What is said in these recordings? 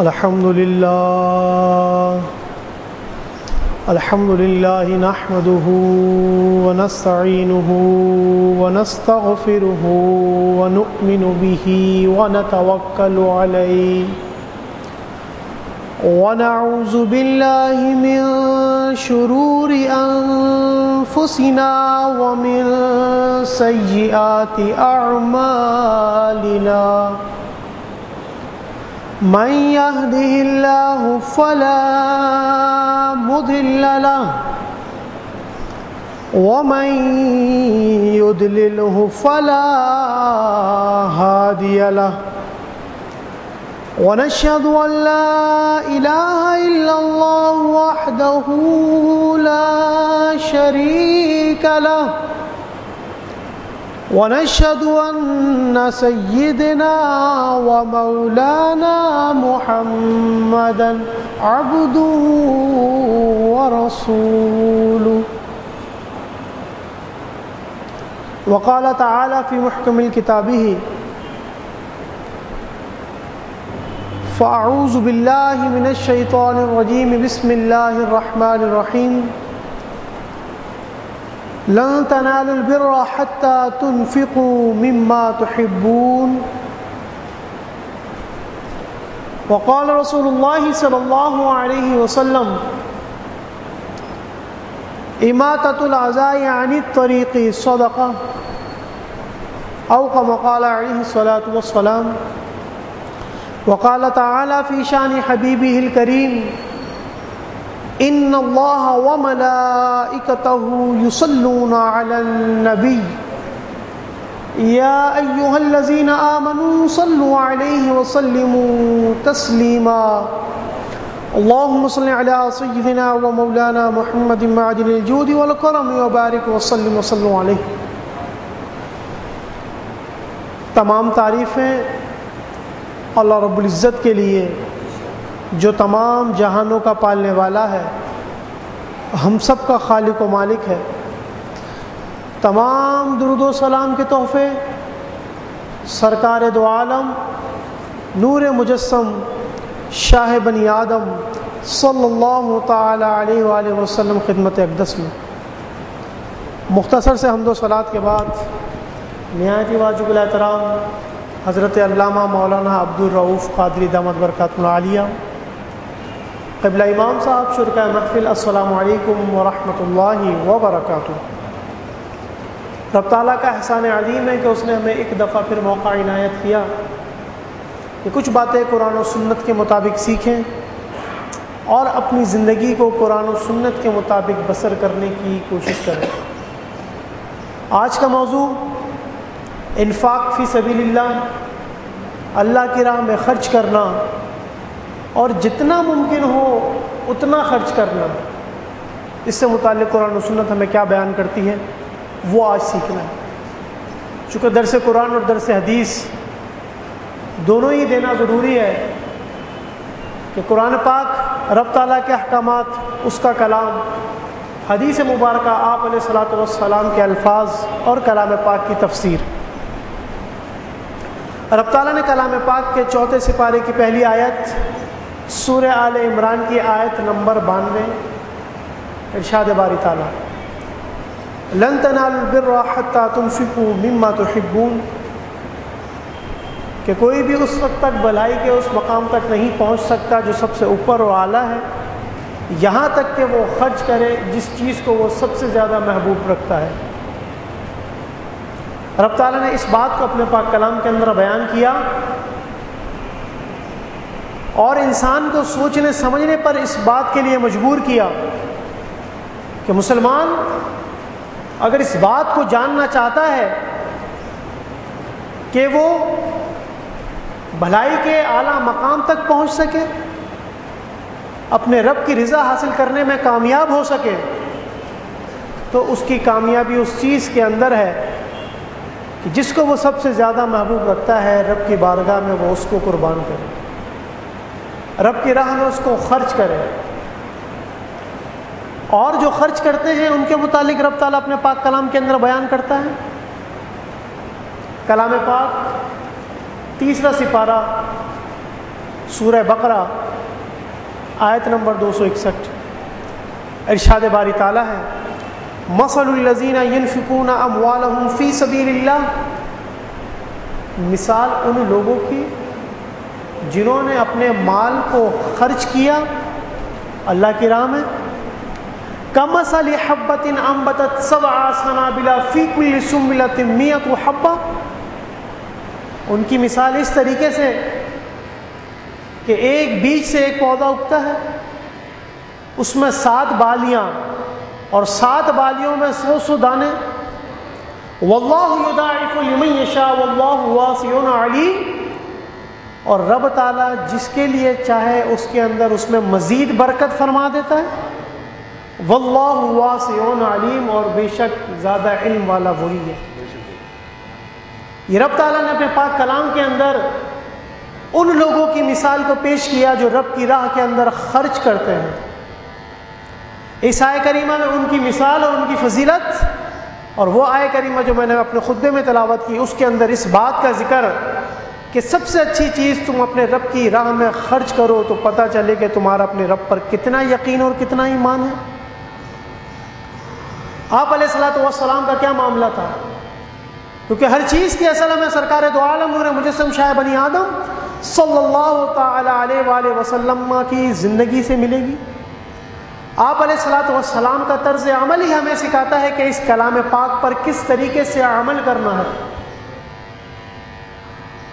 الحمد لله نحمده ونستعينه ونستغفره ونؤمن به ونتوكل عليه ونعوذ بالله من شرور أنفسنا ومن سيئات أعمالنا من يهده الله فلا مضل له ومن يضلله فلا هادي له ونشهد أن لا إله إلا الله وحده لا شريك له ونشهد أن سيدنا ومولانا محمدا عبده ورسوله وقال تعالى في محكم كتابه فأعوذ بالله من الشيطان الرجيم بسم الله الرحمن الرحيم لن تنالوا البر حتى تنفقوا مما تحبون وقال رسول الله صلى الله عليه وسلم إماتة الأذى عن الطريق صدقة أو كما قال عليه الصلاة والسلام وقال تعالى في شان حبيبه الكريم إن الله وملائكته يصلون على النبي يا أيها الذين آمنوا صلوا عليه وسلموا تسليما اللهم صل على سيدنا ومولانا محمد معدن الجود والكرم وبارك وسلم وسلم عليه. تمام تعریفیں اللہ رب العزت کے لیے جو تمام جہانوں کا پالنے والا ہے، ہم سب کا خالق و مالک ہے. تمام درود و سلام کے تحفے سرکار دو عالم نور مجسم شاہ بنی آدم صلی اللہ تعالی علیہ وآلہ وسلم خدمت اقدس میں. مختصر سے حمد و صلات کے بعد نہایت واجب الاحترام حضرت علامہ مولانا عبدالرؤوف قادری دامت برکاتہ العالیہ قبلہ امام صاحب شرکا محفل، السلام علیکم ورحمۃ اللہ وبرکاتہ. رب تعالیٰ کا احسان عظیم ہے کہ اس نے ہمیں ایک دفعہ پھر موقع عنایت کیا کہ کچھ باتیں قرآن و سنت کے مطابق سیکھیں اور اپنی زندگی کو قرآن و سنت کے مطابق بسر کرنے کی کوشش کریں. آج کا موضوع انفاق فی سبیل اللہ، اللہ کی راہ میں خرچ کرنا اور جتنا ممکن ہو اتنا خرچ کرنا. اس سے متعلق قرآن و سنت ہمیں کیا بیان کرتی ہے وہ آج سیکھنا ہے. چونکہ درس قرآن اور درس حدیث دونوں ہی دینا ضروری ہے کہ قرآن پاک رب تعالیٰ کے احکامات، اس کا کلام، حدیث مبارکہ آپ علیہ الصلاۃ والسلام کے الفاظ اور کلام پاک کی تفسیر. رب تعالیٰ نے کلام پاک کے 4 سپارے کی پہلی آیت سورہ آل عمران کی آیت نمبر 92 ارشاد باری تعالیٰ لن تنالوا البر حتى تنفقوا مما تحبون کہ کوئی بھی اس وقت تک بھلائی کے اس مقام تک نہیں پہنچ سکتا جو سب سے اوپر اور اعلیٰ ہے یہاں تک کہ وہ خرچ کرے جس چیز کو وہ سب سے زیادہ محبوب رکھتا ہے. رب تعالیٰ نے اس بات کو اپنے پاک کلام کے اندر بیان کیا اور انسان کو سوچنے سمجھنے پر اس بات کے لیے مجبور کیا کہ مسلمان اگر اس بات کو جاننا چاہتا ہے کہ وہ بھلائی کے اعلیٰ مقام تک پہنچ سکے، اپنے رب کی رضا حاصل کرنے میں کامیاب ہو سکے، تو اس کی کامیابی اس چیز کے اندر ہے کہ جس کو وہ سب سے زیادہ محبوب رکھتا ہے رب کی بارگاہ میں وہ اس کو قربان کرے، رب کی راہ میں اس کو خرچ کرے. اور جو خرچ کرتے ہیں ان کے متعلق رب تعالیٰ اپنے پاک کلام کے اندر بیان کرتا ہے. کلام پاک 3 سپارہ سورہ بقرہ آیت نمبر 261 ارشاد باری تعالیٰ ہے مثل الذین ينفقون اموالهم فی سبیل اللہ، مثال ان لوگوں کی جنہوں نے اپنے مال کو خرچ کیا اللہ کی راہ میں، کمثل حبۃ انبتت سبع سنابل فی کل سنبلۃ مئۃ حبۃ، ان کی مثال اس طریقے سے کہ ایک بیج سے ایک پودا اگتا ہے، اس میں 7 بالیاں اور 7 بالیوں میں 100 دانے، واللہ یضاعف لمن یشاء واللہ واسع علیم، اور رب تعالیٰ جس کے لیے چاہے اس کے اندر اس میں مزید برکت فرما دیتا ہے، واللہ واسع علیم، اور بے شک زیادہ علم والا وہی ہے۔ یہ رب تعالیٰ نے اپنے پاک کلام کے اندر ان لوگوں کی مثال کو پیش کیا جو رب کی راہ کے اندر خرچ کرتے ہیں۔ اس آیہ کریمہ میں ان کی مثال اور ان کی فضیلت، اور وہ آیہ کریمہ جو میں نے اپنے خطبے میں تلاوت کی اس کے اندر اس بات کا ذکر کہ سب سے اچھی چیز تم اپنے رب کی راہ میں خرچ کرو تو پتہ چلے کہ تمہارا اپنے رب پر کتنا یقین اور کتنا ایمان ہے۔ آپ علیہ الصلوۃ والسلام کا کیا معاملہ تھا؟ کیونکہ ہر چیز کی اصل ہمیں سرکار دو عالم نور مجسم شاہ بنی آدم صلی اللہ تعالی علیہ وآلہ وسلم کی زندگی سے ملے گی۔ آپ علیہ الصلوۃ والسلام کا طرز عمل ہی ہمیں سکھاتا ہے کہ اس کلام پاک پر کس طریقے سے عمل کرنا ہے۔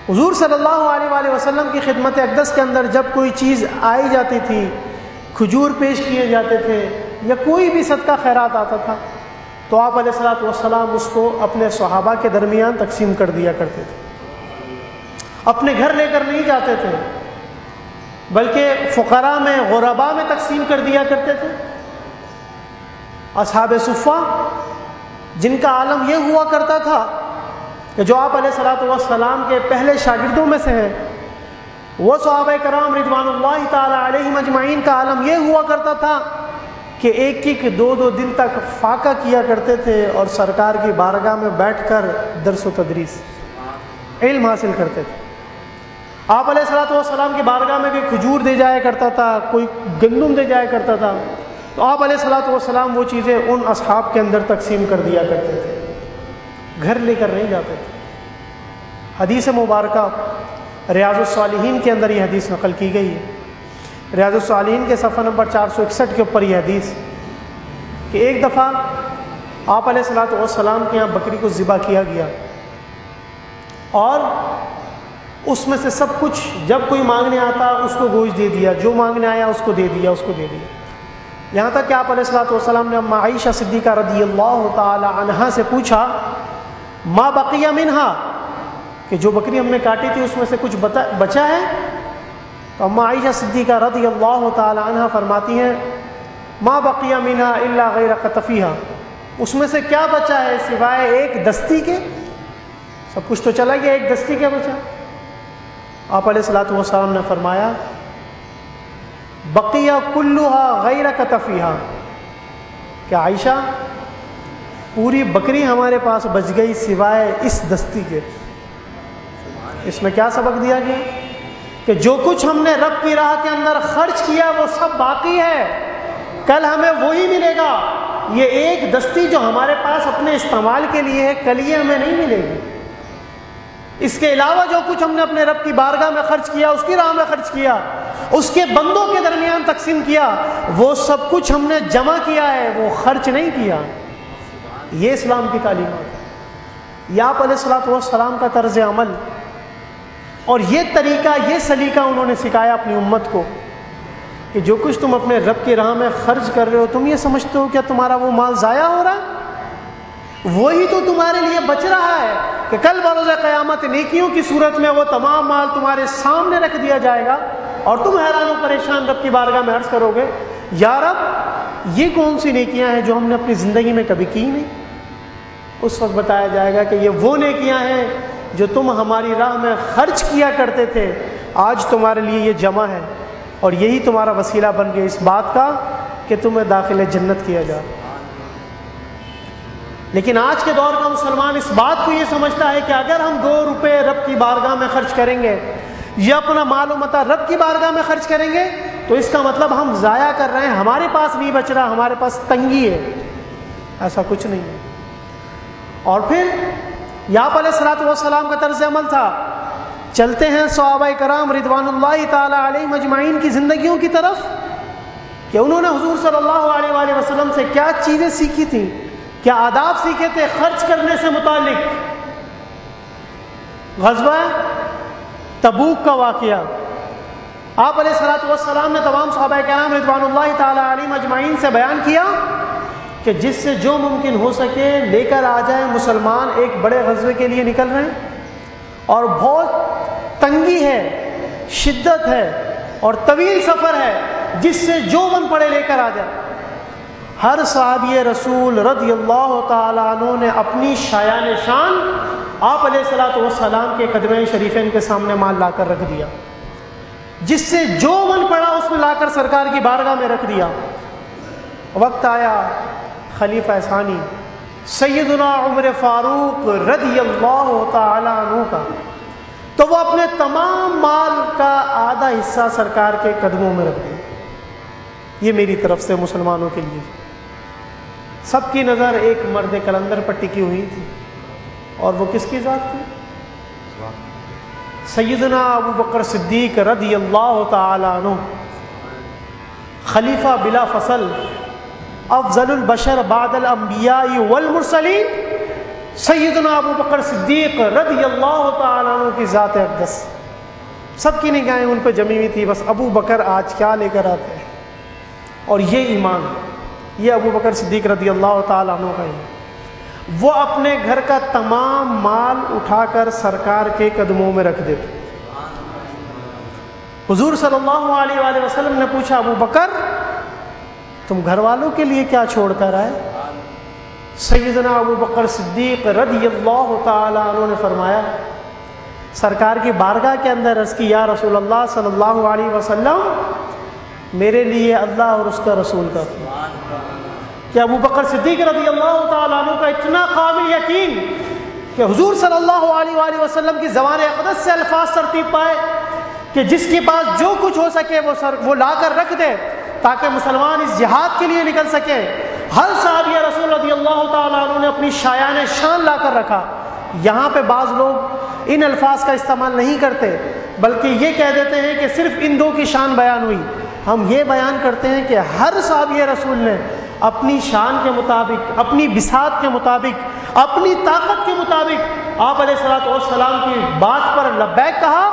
حضور صلی اللہ علیہ وآلہ وسلم کی خدمت اقدس کے اندر جب کوئی چیز آئی جاتی تھی، کھجور پیش کیے جاتے تھے یا کوئی بھی صدقہ خیرات آتا تھا، تو آپ علیہ الصلوۃ والسلام اس کو اپنے صحابہ کے درمیان تقسیم کر دیا کرتے تھے، اپنے گھر لے کر نہیں جاتے تھے، بلکہ فقراء میں غرباء میں تقسیم کر دیا کرتے تھے۔ اصحاب صفہ جن کا عالم یہ ہوا کرتا تھا کہ جو آپ علیہ الصلوۃ والسلام کے پہلے شاگردوں میں سے ہیں، وہ صحابہ کرام رضوان اللہ تعالی علیہم اجمعین کا عالم یہ ہوا کرتا تھا کہ ایک 2 دن تک فاقہ کیا کرتے تھے اور سرکار کی بارگاہ میں بیٹھ کر درس و تدریس علم حاصل کرتے تھے۔ آپ علیہ الصلوۃ والسلام کی بارگاہ میں کوئی کھجور دے جایا کرتا تھا، کوئی گندم دے جایا کرتا تھا، تو آپ علیہ الصلوۃ والسلام وہ چیزیں ان اصحاب کے اندر تقسیم کر دیا کرتے تھے، گھر لے کر نہیں جاتے تھے۔ حدیث مبارکہ ریاض الصالحین کے اندر یہ حدیث نقل کی گئی ہے۔ ریاض الصالحین کے صفحہ نمبر 461 کے اوپر یہ حدیث کہ ایک دفعہ آپ علیہ الصلوۃ والسلام کے یہاں بکری کو ذبح کیا گیا، اور اس میں سے سب کچھ جب کوئی مانگنے آتا اس کو گوشت دے دیا، جو مانگنے آیا اس کو دے دیا، اس کو دے دیا، یہاں تک کہ آپ علیہ الصلوۃ والسلام نے اما عائشہ صدیقہ رضی اللہ تعالی عنہا سے پوچھا ما بقی منہا، کہ جو بکری ہم نے کاٹی تھی اس میں سے کچھ بچا ہے؟ تو اما عائشہ صدیقہ رضی اللہ تعالی عنہا فرماتی ہیں ما بقی منہا الا غیر قطفیہا، اس میں سے کیا بچا ہے سوائے ایک دستی کے؟ سب کچھ تو چلا گیا، ایک دستی کے بچا۔ آپ علیہ الصلوۃ والسلام نے فرمایا بقیہ کلھا غیر قطفیہا، کہ عائشہ پوری بکری ہمارے پاس بچ گئی سوائے اس دستی کے۔ اس میں کیا سبق دیا گیا کہ جو کچھ ہم نے رب کی راہ کے اندر خرچ کیا وہ سب باقی ہے، کل ہمیں وہی ملے گا۔ یہ ایک دستی جو ہمارے پاس اپنے استعمال کے لیے ہے کل یہ ہمیں نہیں ملے گی۔ اس کے علاوہ جو کچھ ہم نے اپنے رب کی بارگاہ میں خرچ کیا، اس کی راہ میں خرچ کیا، اس کے بندوں کے درمیان تقسیم کیا، وہ سب کچھ ہم نے جمع کیا ہے، وہ خرچ نہیں کیا۔ یہ اسلام کی تعلیمات ہے، یہ آپ علیہ الصلوۃ والسلام کا طرز عمل اور یہ طریقہ، یہ سلیقہ انہوں نے سکھایا اپنی امت کو کہ جو کچھ تم اپنے رب کی راہ میں خرچ کر رہے ہو، تم یہ سمجھتے ہو کیا تمہارا وہ مال ضائع ہو رہا ہے؟ وہی تو تمہارے لیے بچ رہا ہے کہ کل بروز قیامت نیکیوں کی صورت میں وہ تمام مال تمہارے سامنے رکھ دیا جائے گا اور تم حیران و پریشان رب کی بارگاہ میں عرض کرو گے یا رب یہ کون سی نیکیاں ہیں جو ہم نے اپنی زندگی میں کبھی کی نہیں؟ اس وقت بتایا جائے گا کہ یہ وہ نیکیاں ہیں جو تم ہماری راہ میں خرچ کیا کرتے تھے، آج تمہارے لیے یہ جمع ہے اور یہی تمہارا وسیلہ بن گیا اس بات کا کہ تمہیں داخل جنت کیا جائے۔ لیکن آج کے دور کا مسلمان اس بات کو یہ سمجھتا ہے کہ اگر ہم 2 روپے رب کی بارگاہ میں خرچ کریں گے یہ اپنا مال و متاع رب کی بارگاہ میں خرچ کریں گے تو اس کا مطلب ہم ضائع کر رہے ہیں، ہمارے پاس نہیں بچ رہا، ہمارے پاس تنگی ہے. ایسا کچھ نہیں ہے. اور پھر یعقوب علیہ الصلوۃ والسلام کا طرز عمل تھا. چلتے ہیں صحابہ کرام رضوان اللہ تعالی علیہم اجمعین کی زندگیوں کی طرف کہ انہوں نے حضور صلی اللہ علیہ وآلہ وسلم سے کیا چیزیں سیکھی تھیں، کیا آداب سیکھے تھے خرچ کرنے سے متعلق. غزوہ تبوک کا واقعہ، آپ علیہ الصلوۃ والسلام نے تمام صحابہ کرام رضوان اللہ تعالی علیہم اجمعین سے بیان کیا کہ جس سے جو ممکن ہو سکے لے کر آ جائیں. مسلمان ایک بڑے غزوے کے لیے نکل رہے ہیں اور بہت تنگی ہے، شدت ہے اور طویل سفر ہے، جس سے جو بن پڑے لے کر آ جائے. ہر صحابی رسول رضی اللہ تعالیٰ عنہ نے اپنی شایان شان آپ علیہ الصلوۃ والسلام کے قدمین شریفین کے سامنے مال لا کر رکھ دیا. جس سے جو بن پڑا اس میں لا کر سرکار کی بارگاہ میں رکھ دیا. وقت آیا خلیفہ ثانی سیدنا عمر فاروق رضی اللہ تعالی عنہ کا، تو وہ اپنے تمام مال کا آدھا حصہ سرکار کے قدموں میں رکھ دیا. یہ میری طرف سے مسلمانوں کے لیے. سب کی نظر ایک مرد کلندر پر ٹکی ہوئی تھی، اور وہ کس کی ذات تھی؟ سیدنا ابو بکر صدیق رضی اللہ تعالی عنہ، خلیفہ بلا فصل، افضل البشر بعد الانبیاء والمرسلین، سیدنا ابو بکر صدیق رضی اللہ تعالی عنہ کی ذات اقدس. سب کی نگاہیں ان پہ جمی ہوئی تھی، بس ابو بکر آج کیا لے کر آتے ہیں. اور یہ ایمان، یہ ابو بکر صدیق رضی اللہ تعالی عنہ کا ایمان. وہ اپنے گھر کا تمام مال اٹھا کر سرکار کے قدموں میں رکھ دیتے. حضور صلی اللہ علیہ وآلہ وسلم نے پوچھا، ابو بکر تم گھر والوں کے لیے کیا چھوڑ کر آئے؟ سیدنا ابو بکر صدیق رضی اللہ تعالی عنہ نے فرمایا، سرکار کی بارگاہ کے اندر عرض کی، یا رسول اللہ صلی اللہ علیہ وسلم میرے لیے اللہ اور اس کا رسول کافی. کہ ابو بکر صدیق رضی اللہ تعالیٰ عنہ کا اتنا قابل یقین کہ حضور صلی اللہ علیہ وآلہ وسلم کی زبان اقدس سے الفاظ ترتیب پائے کہ جس کے پاس جو کچھ ہو سکے وہ لا کر رکھ دے تاکہ مسلمان اس جہاد کے لیے نکل سکے. ہر صحابی رسول رضی اللہ تعالیٰ عنہ نے اپنی شایان شان لا کر رکھا. یہاں پہ بعض لوگ ان الفاظ کا استعمال نہیں کرتے، بلکہ یہ کہہ دیتے ہیں کہ صرف ان دو کی شان بیان ہوئی. ہم یہ بیان کرتے ہیں کہ ہر صحابی رسول نے اپنی شان کے مطابق، اپنی بساط کے مطابق، اپنی طاقت کے مطابق آپ علیہ الصلوۃ والسلام کی بات پر لبیک کہا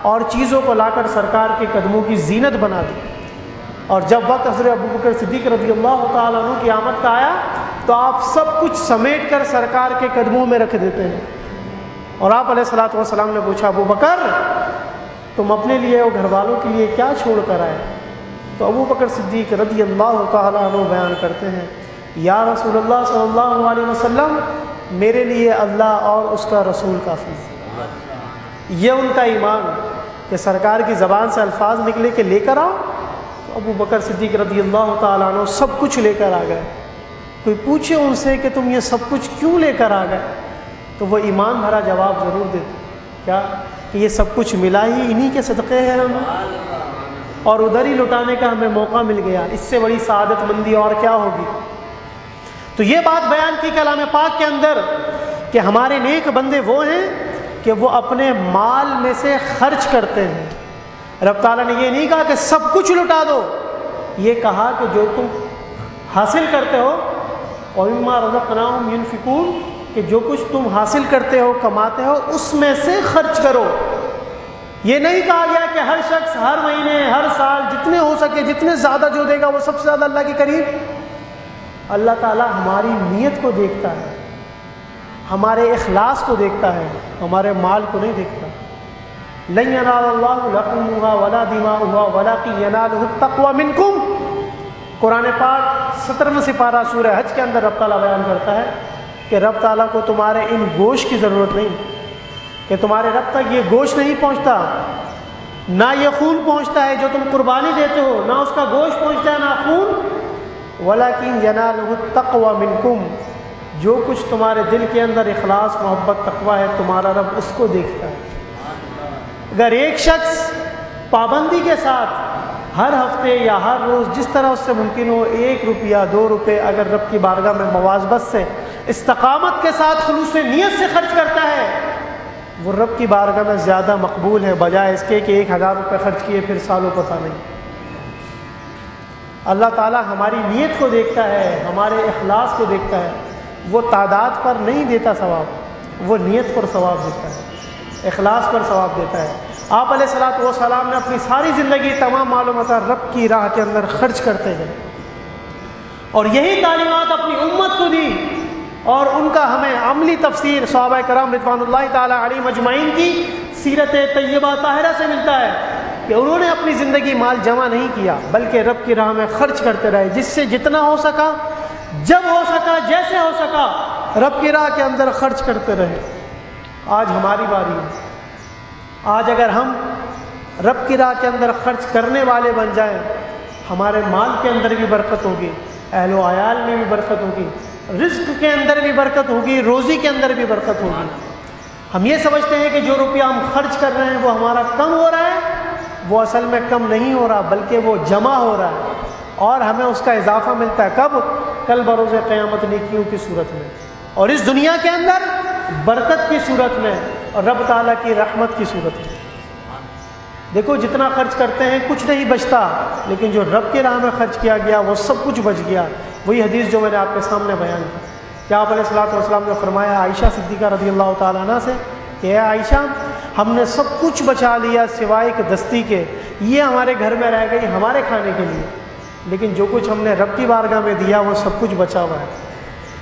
اور چیزوں کو لا کر سرکار کے قدموں کی زینت بنا دی. اور جب وقت حضرت ابو بکر صدیق رضی اللہ تعالیٰ عنہ کی آمد کا آیا تو آپ سب کچھ سمیٹ کر سرکار کے قدموں میں رکھ دیتے ہیں. اور آپ علیہ الصلوۃ والسلام نے پوچھا، ابو بکر تم اپنے لیے اور گھر والوں کے لیے کیا چھوڑ کر آئے؟ تو ابو بکر صدیق رضی اللہ تعالیٰ عنہ بیان کرتے ہیں، یا رسول اللہ صلی اللہ علیہ وسلم میرے لیے اللہ اور اس کا رسول کافی ہے. یہ ان کا ایمان کہ سرکار کی زبان سے الفاظ نکلے کہ لے کر آؤ، تو ابو بکر صدیق رضی اللہ تعالیٰ عنہ سب کچھ لے کر آ گئے. کوئی پوچھے ان سے کہ تم یہ سب کچھ کیوں لے کر آ گئے تو وہ ایمان بھرا جواب ضرور دیتے، کیا کہ یہ سب کچھ ملا ہی انہی کے صدقے ہیں ہمیں، اور ادھر ہی لٹانے کا ہمیں موقع مل گیا. اس سے بڑی سعادت مندی اور کیا ہوگی. تو یہ بات بیان کی کلام پاک کے اندر کہ ہمارے نیک بندے وہ ہیں کہ وہ اپنے مال میں سے خرچ کرتے ہیں. رب تعالیٰ نے یہ نہیں کہا کہ سب کچھ لٹا دو، یہ کہا کہ جو تم حاصل کرتے ہو وَمِمَّا رَزَقْنَاهُمْ يُنْفِقُونَ، کہ جو کچھ تم حاصل کرتے ہو کماتے ہو اس میں سے خرچ کرو. یہ نہیں کہا گیا کہ ہر شخص ہر مہینے ہر سال جتنے ہو سکے جتنے زیادہ جو دے گا وہ سب سے زیادہ اللہ کے قریب. اللہ تعالیٰ ہماری نیت کو دیکھتا ہے، ہمارے اخلاص کو دیکھتا ہے، ہمارے مال کو نہیں دیکھتا. لَن يَنَالَ اللَّهُ لُحُومُهَا وَلَا دِمَاؤُهَا وَلَكِنْ يَنَالُهُ التَّقْوَى مِنْكُمْ. قرآن پاک 17واں سپارہ سورہ حج کے اندر رب تعالیٰ بیان کرتا ہے کہ رب تعالیٰ کو تمہارے ان گوشت کی ضرورت نہیں، کہ تمہارے رب تک یہ گوشت نہیں پہنچتا، نہ یہ خون پہنچتا ہے جو تم قربانی دیتے ہو، نہ اس کا گوشت پہنچتا ہے نہ خون. وَلَكِنْ يَنَالُهُ التَّقْوَى مِنْكُمْ، جو کچھ تمہارے دل کے اندر اخلاص محبت تقویٰ ہے تمہارا رب اس کو دیکھتا ہے. اگر ایک شخص پابندی کے ساتھ ہر ہفتے یا ہر روز جس طرح اس سے ممکن ہو 1 روپیہ 2 روپے اگر رب کی بارگاہ میں مواظبت سے استقامت کے ساتھ خلوص نیت سے خرچ کرتا ہے، وہ رب کی بارگاہ میں زیادہ مقبول ہے بجائے اس کے کہ 1000 روپے خرچ کیے پھر سالوں پتہ نہیں۔ اللہ تعالیٰ ہماری نیت کو دیکھتا ہے، ہمارے اخلاص کو دیکھتا ہے، وہ تعداد پر نہیں دیتا ثواب، وہ نیت پر ثواب دیتا ہے، اخلاص پر ثواب دیتا ہے۔ آپ علیہ الصلوۃ والسلام نے اپنی ساری زندگی تمام مال و متاع رب کی راہ کے اندر خرچ کرتے گئے، اور یہی تعلیمات اپنی امت کو دی، اور ان کا ہمیں عملی تفسیر صحابہ کرام رضوان اللہ تعالی علیہم اجمعین کی سیرت طیبہ طاہرہ سے ملتا ہے کہ انہوں نے اپنی زندگی مال جمع نہیں کیا بلکہ رب کی راہ میں خرچ کرتے رہے، جس سے جتنا ہو سکا، جب ہو سکا، جیسے ہو سکا، رب کی راہ کے اندر خرچ کرتے رہے۔ آج ہماری باری ہے، آج اگر ہم رب کی راہ کے اندر خرچ کرنے والے بن جائیں، ہمارے مال کے اندر بھی برکت ہوگی، اہل و عیال میں بھی برکت ہوگی، رزق کے اندر بھی برکت ہوگی، روزی کے اندر بھی برکت ہوگی۔ ہم یہ سمجھتے ہیں کہ جو روپیہ ہم خرچ کر رہے ہیں وہ ہمارا کم ہو رہا ہے، وہ اصل میں کم نہیں ہو رہا بلکہ وہ جمع ہو رہا ہے، اور ہمیں اس کا اضافہ ملتا ہے کب؟ کل بروز قیامت نیکیوں کی صورت میں، اور اس دنیا کے اندر برکت کی صورت میں، اور رب تعالیٰ کی رحمت کی صورت میں۔ دیکھو جتنا خرچ کرتے ہیں کچھ نہیں بچتا، لیکن جو رب کی راہ میں خرچ کیا گیا وہ سب کچھ بچ گیا۔ وہی حدیث جو میں نے آپ کے سامنے بیان کی کہ آپ علیہ الصلوۃ والسلام نے فرمایا عائشہ صدیقہ رضی اللہ تعالیٰ عنہ سے کہ اے عائشہ، ہم نے سب کچھ بچا لیا سوائے ایک دستی کے، یہ ہمارے گھر میں رہ گئی ہمارے کھانے کے لیے، لیکن جو کچھ ہم نے رب کی بارگاہ میں دیا وہ سب کچھ بچا ہوا ہے۔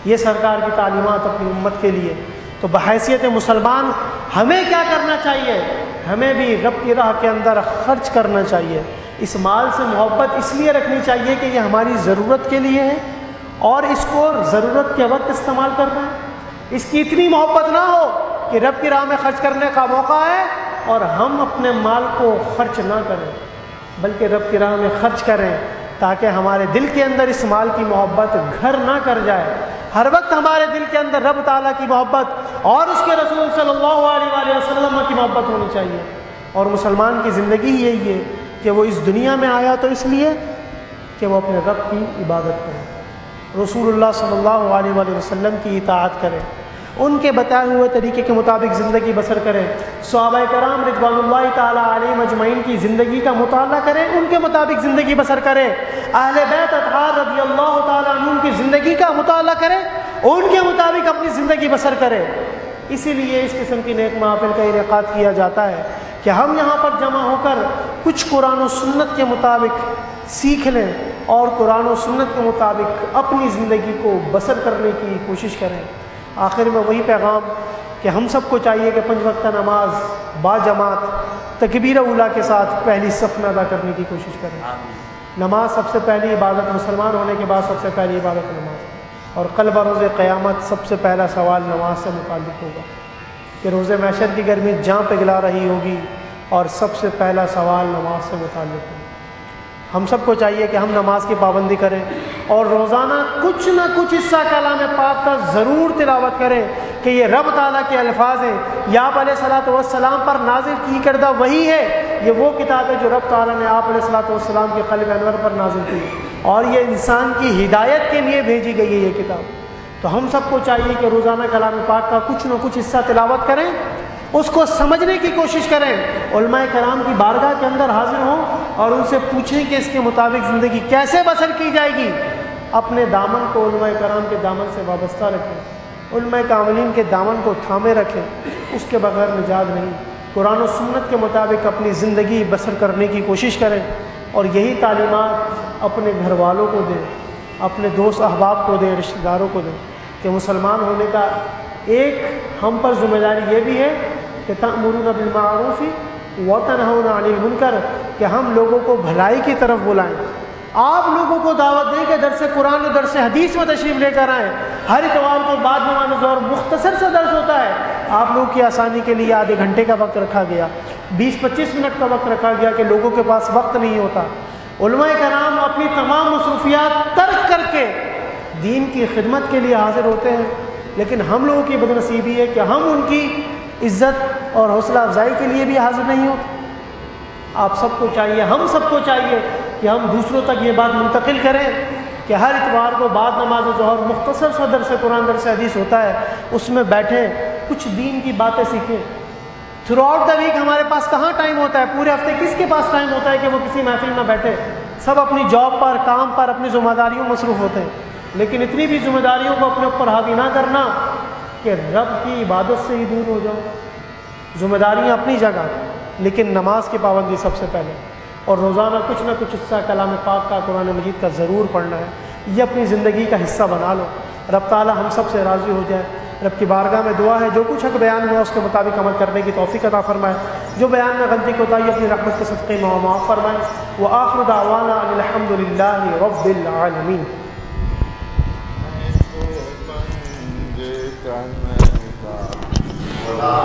یہ سرکار کی تعلیمات اپنی امت کے لیے۔ تو بحیثیت مسلمان ہمیں کیا کرنا چاہیے؟ ہمیں بھی رب کی راہ کے اندر خرچ کرنا چاہیے۔ اس مال سے محبت اس لیے رکھنی چاہیے کہ یہ ہماری ضرورت کے لیے ہے، اور اس کو ضرورت کے وقت استعمال کرنا ہے۔ اس کی اتنی محبت نہ ہو کہ رب کی راہ میں خرچ کرنے کا موقع ہے اور ہم اپنے مال کو خرچ نہ کریں، بلکہ رب کی راہ میں خرچ کریں تاکہ ہمارے دل کے اندر اس مال کی محبت گھر نہ کر جائے۔ ہر وقت ہمارے دل کے اندر رب تعالیٰ کی محبت اور اس کے رسول صلی اللہ علیہ وآلہ وسلم کی محبت ہونی چاہیے۔ اور مسلمان کی زندگی یہی ہے کہ وہ اس دنیا میں آیا تو اس لیے کہ وہ اپنے رب کی عبادت کرے، رسول اللہ صلی اللہ علیہ وآلہ وسلم کی اطاعت کرے، ان کے بتائے ہوئے طریقے کے مطابق زندگی بسر کریں، صحابہ کرام رضوان اللہ تعالیٰ علیہم اجمعین کی زندگی کا مطالعہ کریں، ان کے مطابق زندگی بسر کریں، اہل بیت اطہار رضی اللہ تعالیٰ عنہم کی زندگی کا مطالعہ کریں، ان کے مطابق اپنی زندگی بسر کریں۔ اسی لیے اس قسم کی نیک محافل کا انعقاد کیا جاتا ہے کہ ہم یہاں پر جمع ہو کر کچھ قرآن و سنت کے مطابق سیکھ لیں اور قرآن و سنت کے مطابق اپنی زندگی کو بسر کرنے کی کوشش کریں۔ آخر میں وہی پیغام کہ ہم سب کو چاہیے کہ 5 وقتہ نماز با جماعت تکبیر اولیٰ کے ساتھ پہلی صف میں ادا کرنے کی کوشش کریں۔ نماز سب سے پہلی عبادت، مسلمان ہونے کے بعد سب سے پہلی عبادت نماز، اور کل بروز قیامت سب سے پہلا سوال نماز سے متعلق ہوگا کہ روز محشر کی گرمی جاں پگھلا رہی ہوگی اور سب سے پہلا سوال نماز سے متعلق ہوگا۔ ہم سب کو چاہیے کہ ہم نماز کی پابندی کریں اور روزانہ کچھ نہ کچھ حصہ کلام پاک کا ضرور تلاوت کریں کہ یہ رب تعالیٰ کے الفاظ ہیں، یا آپ علیہ الصلوۃ والسلام پر نازل کی کردہ وحی ہے، یہ وہ کتاب ہے جو رب تعالیٰ نے آپ علیہ الصلوۃ والسلام کے قلب انور پر نازل کی، اور یہ انسان کی ہدایت کے لیے بھیجی گئی ہے یہ کتاب۔ تو ہم سب کو چاہیے کہ روزانہ کلام پاک کا کچھ نہ کچھ حصہ تلاوت کریں، اس کو سمجھنے کی کوشش کریں، علماء کرام کی بارگاہ کے اندر حاضر ہوں اور ان سے پوچھیں کہ اس کے مطابق زندگی کیسے بسر کی جائے گی۔ اپنے دامن کو علماء کرام کے دامن سے وابستہ رکھیں، علماء کاملین کے دامن کو تھامے رکھیں، اس کے بغیر نجات نہیں۔ قرآن و سنت کے مطابق اپنی زندگی بسر کرنے کی کوشش کریں، اور یہی تعلیمات اپنے گھر والوں کو دیں، اپنے دوست احباب کو دیں، رشتہ داروں کو دیں، کہ مسلمان ہونے کا ایک ہم پر ذمہ داری یہ بھی ہے کہ تأمرون بالمعروف وتنہون عن المنکر، کہ ہم لوگوں کو بھلائی کی طرف بلائیں۔ آپ لوگوں کو دعوت دیں کہ درس قرآن اور درس حدیث میں تشریف لے کر آئیں۔ ہر اتوار کو بعد نماز ظہر مختصر سا درس ہوتا ہے، آپ لوگوں کی آسانی کے لیے آدھے گھنٹے کا وقت رکھا گیا، 20-25 منٹ کا وقت رکھا گیا کہ لوگوں کے پاس وقت نہیں ہوتا۔ علماء کرام اپنی تمام مصروفیات ترک کر کے دین کی خدمت کے لیے حاضر ہوتے ہیں، لیکن ہم لوگوں کی بدنصیبی ہے کہ ہم ان کی عزت اور حوصلہ افزائی کے لیے بھی حاضر نہیں ہوتے۔ آپ سب کو چاہیے، ہم سب کو چاہیے کہ ہم دوسروں تک یہ بات منتقل کریں کہ ہر اتوار کو بعد نماز ظہر مختصر سا درس قرآن درس حدیث ہوتا ہے، اس میں بیٹھیں، کچھ دین کی باتیں سیکھیں۔ تھرو آؤٹ دا ویک ہمارے پاس کہاں ٹائم ہوتا ہے؟ پورے ہفتے کس کے پاس ٹائم ہوتا ہے کہ وہ کسی محفل میں بیٹھے؟ سب اپنی جاب پر، کام پر، اپنی ذمہ داریوں میں مصروف ہوتے ہیں، لیکن اتنی بھی ذمہ داریوں کو اپنے اوپر حاوی نہ کرنا کہ رب کی عبادت سے ہی دور ہو جاؤ۔ ذمہ داریاں اپنی جگہ، لیکن نماز کی پابندی سب سے پہلے، اور روزانہ کچھ نہ کچھ حصہ کلام پاک کا، قرآن مجید کا ضرور پڑھنا ہے۔ یہ اپنی زندگی کا حصہ بنا لو۔ رب تعالی ہم سب سے راضی ہو جائے۔ رب کی بارگاہ میں دعا ہے جو کچھ حق بیان ہوا اس کے مطابق عمل کرنے کی توفیق عطا فرمائے، جو بیان میں غلطی کوتاہی اپنی رحمت کے صدقے میں معاف فرمائے۔ وآخر دعوانا ان الحمد للہ رب العالمین۔ خدا